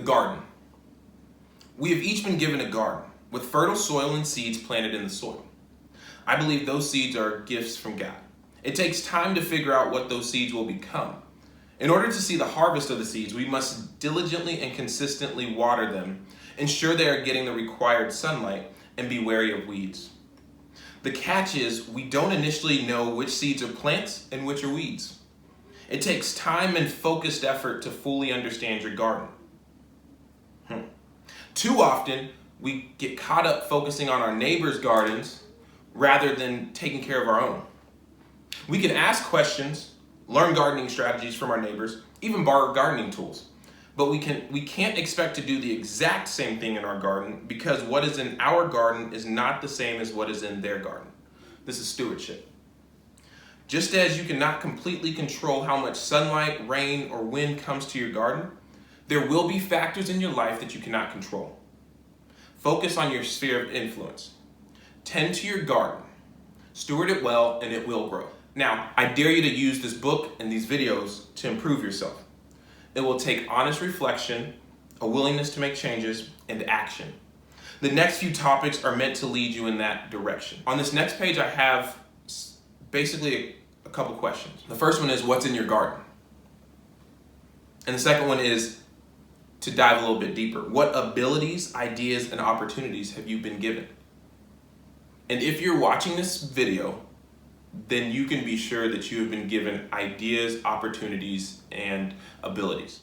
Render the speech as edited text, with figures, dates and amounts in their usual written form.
The garden. We have each been given a garden with fertile soil and seeds planted in the soil. I believe those seeds are gifts from God. It takes time to figure out what those seeds will become. In order to see the harvest of the seeds, we must diligently and consistently water them, ensure they are getting the required sunlight, and be wary of weeds. The catch is we don't initially know which seeds are plants and which are weeds. It takes time and focused effort to fully understand your garden. Too often, we get caught up focusing on our neighbors' gardens rather than taking care of our own. We can ask questions, learn gardening strategies from our neighbors, even borrow gardening tools. But we can't expect to do the exact same thing in our garden because what is in our garden is not the same as what is in their garden. This is stewardship. Just as you cannot completely control how much sunlight, rain, or wind comes to your garden, there will be factors in your life that you cannot control. Focus on your sphere of influence. Tend to your garden. Steward it well, and it will grow. Now, I dare you to use this book and these videos to improve yourself. It will take honest reflection, a willingness to make changes, and action. The next few topics are meant to lead you in that direction. On this next page, I have basically a couple questions. The first one is, what's in your garden? And the second one is, to dive a little bit deeper, what abilities, ideas, and opportunities have you been given? And if you're watching this video, then you can be sure that you have been given ideas, opportunities, and abilities.